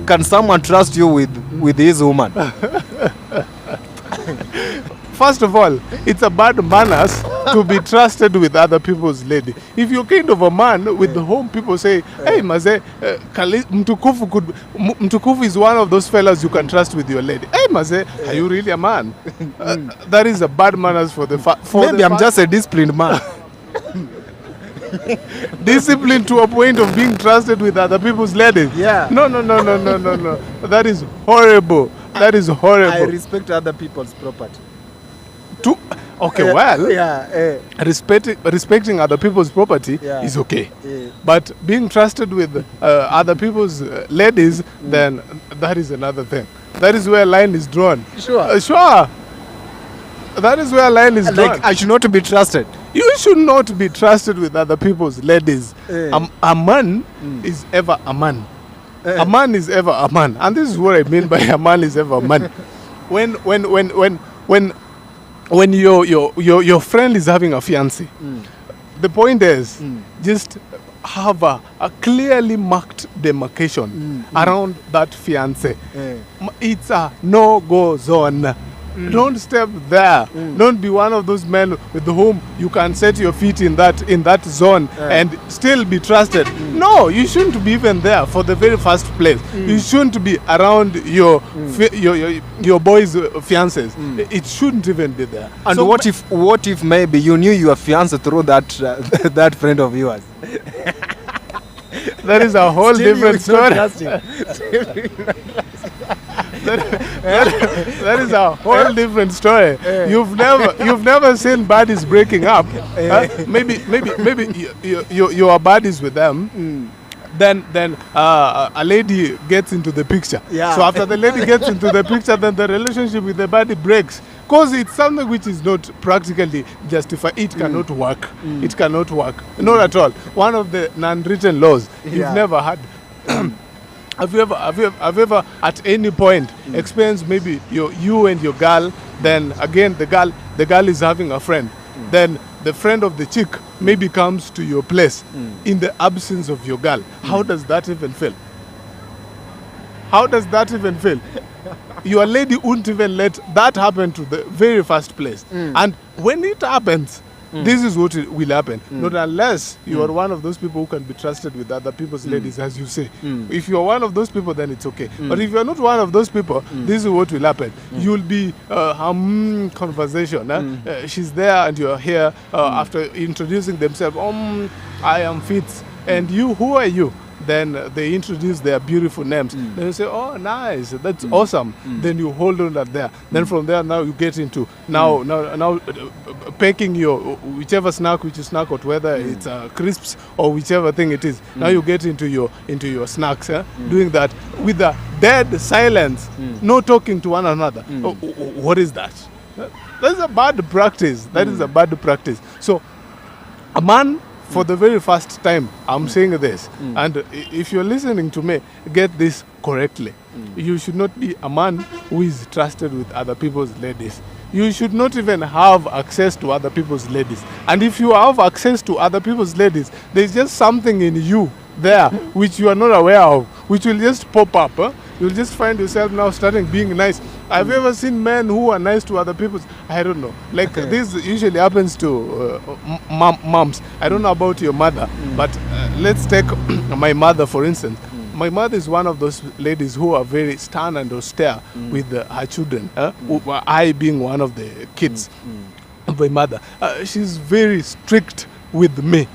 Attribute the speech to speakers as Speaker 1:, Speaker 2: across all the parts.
Speaker 1: can someone trust you with his woman?
Speaker 2: First of all, it's a bad manners to be trusted with other people's lady. If you're kind of a man with whom people say, hey, Maze, Mtukufu is one of those fellas you can trust with your lady. Hey, Maze, are you really a man? That is a bad manners for the
Speaker 1: Maybe I'm just a disciplined man.
Speaker 2: discipline to a point of being trusted with other people's ladies.
Speaker 1: Yeah.
Speaker 2: No. That is horrible. That is horrible.
Speaker 1: I respect other people's property.
Speaker 2: Respecting other people's property is okay. But being trusted with other people's ladies, then that is another thing. That is where a line is drawn.
Speaker 1: Sure.
Speaker 2: Sure. That is where a line is drawn.
Speaker 1: Like, I should not be trusted.
Speaker 2: You should not be trusted with other people's ladies. A man is ever a man. A man is ever a man. And this is what I mean by a man is ever a man. When your friend is having a fiancé, the point is just have a clearly marked demarcation around that fiancé. It's a no-go zone. Don't step there. Don't be one of those men with whom you can set your feet in that zone and still be trusted. No, you shouldn't be even there for the very first place. You shouldn't be around your boys' fiancés. It shouldn't even be there.
Speaker 1: And
Speaker 2: so
Speaker 1: what if maybe you knew your fiancé through that that friend of yours?
Speaker 2: That is a whole different story. That is a whole different story. You've never seen buddies breaking up. Maybe you are buddies with them. Then a lady gets into the picture.
Speaker 1: Yeah.
Speaker 2: So after the lady gets into the picture, then the relationship with the buddy breaks. Because it's something which is not practically justified. It cannot work. It cannot work. Not at all. One of the non-written laws. You've never had. Have you ever at any point experienced maybe you and your girl, then again the girl is having a friend, then the friend of the chick maybe comes to your place in the absence of your girl. How does that even feel? How does that even feel? Your lady won't even let that happen to the very first place. And when it happens, this is what will happen. Not unless you are one of those people who can be trusted with other people's ladies, as you say. If you are one of those people, then it's okay. But if you are not one of those people, this is what will happen. You'll be conversation. She's there and you are here after introducing themselves. I am Fitz. And you, who are you? Then they introduce their beautiful names. Then you say, oh, nice, that's awesome. Then you hold on that there. Then from there, now you get into now packing your whichever snack which you snack out, whether it's crisps or whichever thing it is. Now you get into your snacks, doing that with a dead silence, no talking to one another. What is that? That's a bad practice. That is a bad practice. So a man, for the very first time, I'm saying this, and if you're listening to me, get this correctly. You should not be a man who is trusted with other people's ladies. You should not even have access to other people's ladies. And if you have access to other people's ladies, there's just something in you there which you are not aware of, which will just pop up. You'll just find yourself now starting being nice. Have you ever seen men who are nice to other people? I don't know. Like this usually happens to moms. I don't know about your mother, but let's take my mother for instance. My mother is one of those ladies who are very stern and austere with her children. I being one of the kids of my mother. She's very strict with me.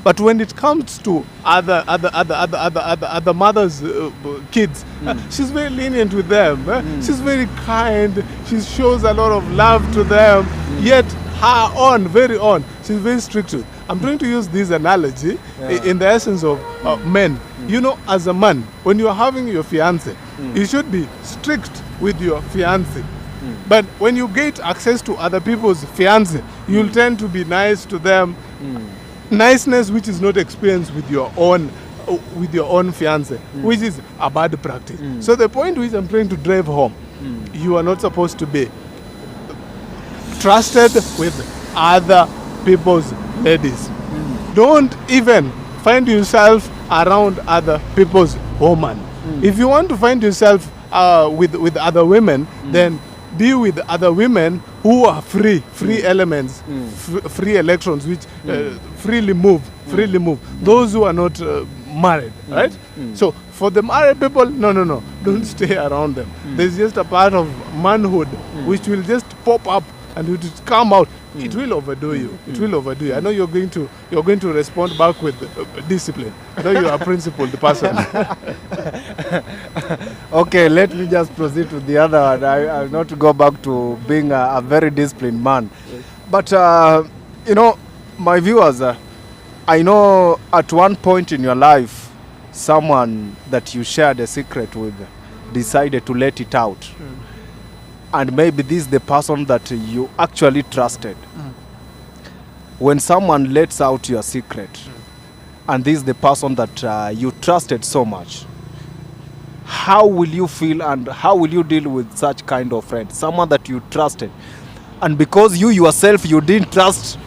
Speaker 2: But when it comes to other mothers' kids, she's very lenient with them. She's very kind. She shows a lot of love to them. Yet her very own, she's very strict with. I'm trying to use this analogy in the essence of men. You know, as a man, when you're having your fiancé, you should be strict with your fiancé. But when you get access to other people's fiancé, you'll tend to be nice to them. Niceness which is not experienced with your own fiancé, which is a bad practice. So the point which I'm trying to drive home, you are not supposed to be trusted with other people's ladies. Don't even find yourself around other people's woman. If you want to find yourself with other women, then be with other women who are free elements, free electrons, which freely move. Those who are not married, right? So for the married people, no, don't stay around them. There's just a part of manhood which will just pop up and it will come out. It will overdo you. It will overdo you. I know you're going to respond back with discipline. I know you are a principled person.
Speaker 1: Okay, let me just proceed to the other one. I'll not go back to being a very disciplined man. But, my viewers, I know at one point in your life, someone that you shared a secret with decided to let it out. And maybe this is the person that you actually trusted. When someone lets out your secret, and this is the person that you trusted so much, how will you feel and how will you deal with such kind of friend? Someone that you trusted, and because you yourself, you didn't trust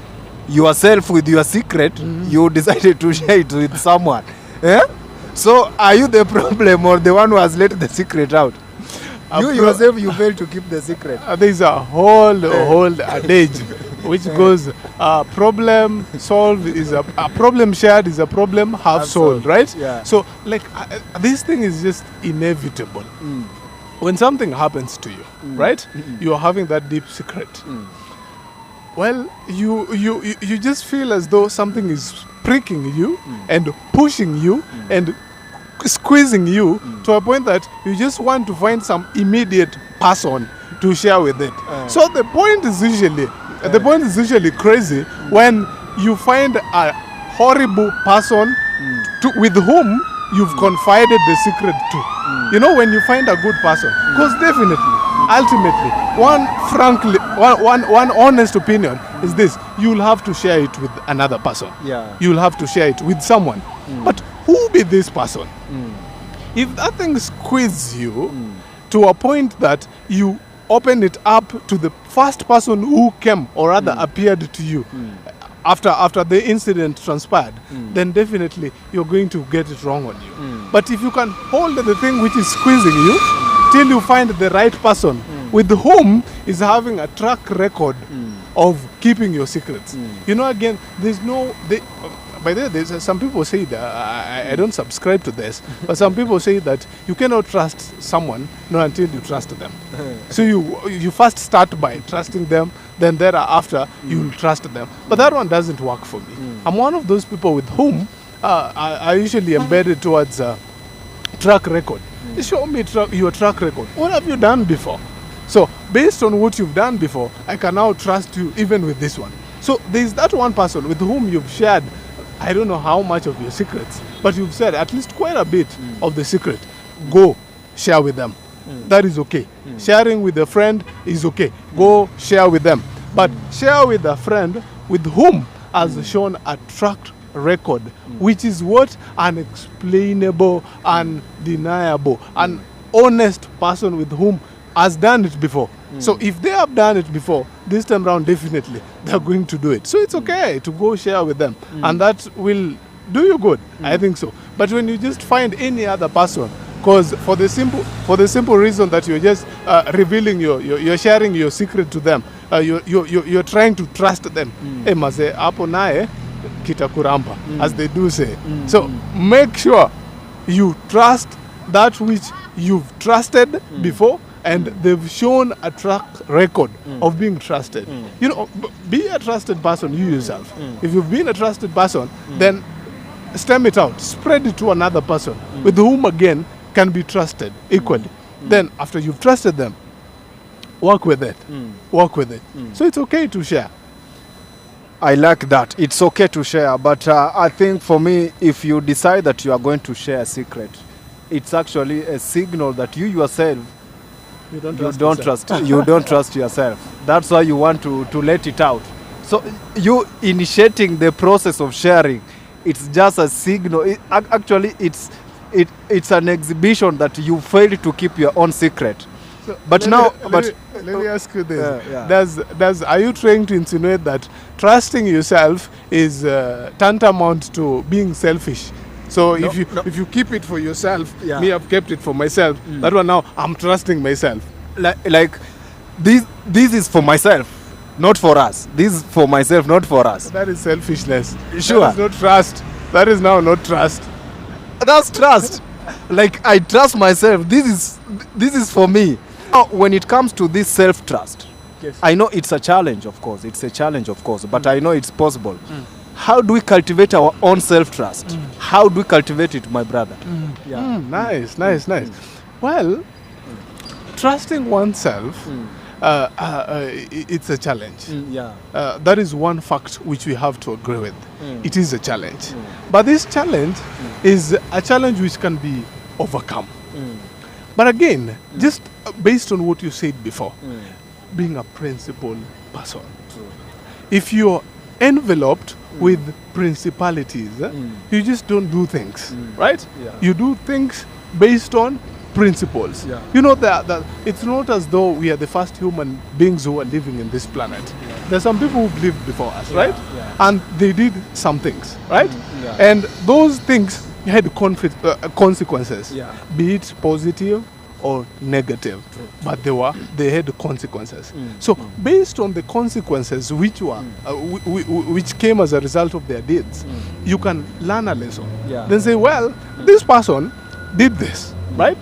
Speaker 1: yourself with your secret, you decided to share it with someone. So are you the problem or the one who has let the secret out? You yourself, you failed to keep the secret.
Speaker 2: There's a whole adage which goes, problem solved is a problem shared is a problem half solved, right?
Speaker 1: Yeah.
Speaker 2: So like this thing is just inevitable. When something happens to you, right? You're having that deep secret. Well, you just feel as though something is pricking you and pushing you and squeezing you to a point that you just want to find some immediate person to share with it. So the point is usually crazy when you find a horrible person with whom you've confided the secret to. You know, when you find a good person, because definitely, ultimately, one honest opinion is this: you'll have to share it with another person.
Speaker 1: Yeah.
Speaker 2: You'll have to share it with someone. But who be this person? If that thing squeezes you to a point that you open it up to the first person who came or rather appeared to you after the incident transpired, then definitely you're going to get it wrong on you. But if you can hold the thing which is squeezing you till you find the right person with whom is having a track record of keeping your secrets. You know, again, there's no... by the way, there's some people say that I don't subscribe to this, but some people say that you cannot trust someone until you trust them. So you first start by trusting them, then thereafter you'll trust them. But that one doesn't work for me. I'm one of those people with whom I usually embedded towards track record. Show me your track record. What have you done before? So based on what you've done before, I can now trust you even with this one. So there's that one person with whom you've shared, I don't know how much of your secrets, but you've said at least quite a bit of the secret. Go share with them. That is okay. Sharing with a friend is okay. Go share with them. But share with a friend with whom has shown a track record, which is what? Unexplainable, undeniable, an honest person with whom has done it before. So if they have done it before, this time around definitely they're going to do it. So it's okay to go share with them, and that will do you good. I think so. But when you just find any other person, because for the simple reason that you're just revealing you're sharing your secret to them, you're trying to trust them. Maze hapo naye kitakuramba, as they do say. So make sure you trust that which you've trusted before, and they've shown a track record of being trusted. You know, be a trusted person, you yourself. If you've been a trusted person, then stem it out, spread it to another person with whom again can be trusted equally. Then after you've trusted them, work with it. Work with it. So it's okay to share.
Speaker 1: I like that. It's okay to share, but I think for me, if you decide that you are going to share a secret, it's actually a signal that you yourself you don't trust yourself. That's why you want to let it out. So you initiating the process of sharing, it's just a signal. Actually, it's an exhibition that you failed to keep your own secret.
Speaker 2: So
Speaker 1: but
Speaker 2: let me ask you this: are you trying to insinuate that trusting yourself is tantamount to being selfish? So
Speaker 1: No,
Speaker 2: if you keep it for yourself,
Speaker 1: Yeah.
Speaker 2: me I've kept it for myself. That one now I'm trusting myself.
Speaker 1: like this is for myself, not for us. This is for myself, not for us.
Speaker 2: That is selfishness.
Speaker 1: Sure.
Speaker 2: That is not trust. That is now not trust.
Speaker 1: That's trust. Like I trust myself. This is for me. Now, when it comes to this self-trust,
Speaker 2: Yes.
Speaker 1: I know it's a challenge, of course. It's a challenge, of course, but I know it's possible. How do we cultivate our own self-trust? How do we cultivate it, my brother? Yeah.
Speaker 2: Nice. Well, trusting oneself, it's a challenge.
Speaker 1: Yeah.
Speaker 2: That is one fact which we have to agree with. It is a challenge. But this challenge is a challenge which can be overcome. But again, just based on what you said before, being a principled person. If you're enveloped with principalities, you just don't do things, right?
Speaker 1: Yeah.
Speaker 2: You do things based on principles.
Speaker 1: Yeah.
Speaker 2: You know that it's not as though we are the first human beings who are living in this planet. There's some people who've lived before us, right?
Speaker 1: yeah.
Speaker 2: And they did some things, right?
Speaker 1: yeah.
Speaker 2: And those things had consequences,
Speaker 1: Yeah.
Speaker 2: be it positive or negative, but they had consequences. So based on the consequences which were which came as a result of their deeds, you can learn a lesson.
Speaker 1: Yeah.
Speaker 2: Then say, well, this person did this, right?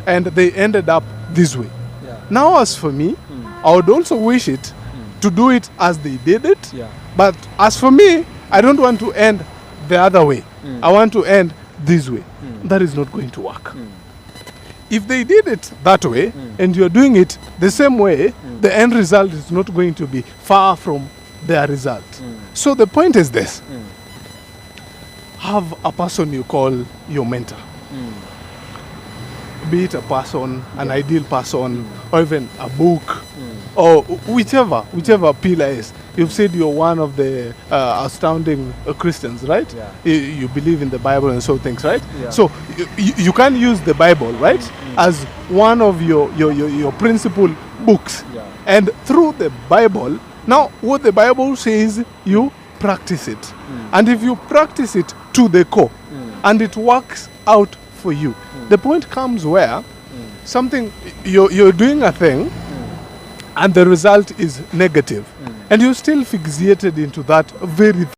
Speaker 2: And they ended up this way.
Speaker 1: Yeah.
Speaker 2: Now, as for me, I would also wish it to do it as they did it.
Speaker 1: Yeah.
Speaker 2: But as for me, I don't want to end the other way. I want to end this way. That is not going to work. If they did it that way and you're doing it the same way, the end result is not going to be far from their result. So the point is this. Have a person you call your mentor. Be it a person, an ideal person, or even a book, or whichever pillar is. You've said you're one of the astounding Christians, right?
Speaker 1: Yeah.
Speaker 2: You believe in the Bible and so things, right?
Speaker 1: Yeah.
Speaker 2: So you can use the Bible, right, as one of your principal books.
Speaker 1: Yeah.
Speaker 2: And through the Bible, now what the Bible says, you practice it. And if you practice it to the core, and it works out for you, the point comes where something you're doing a thing and the result is negative, and you're still fixated into that very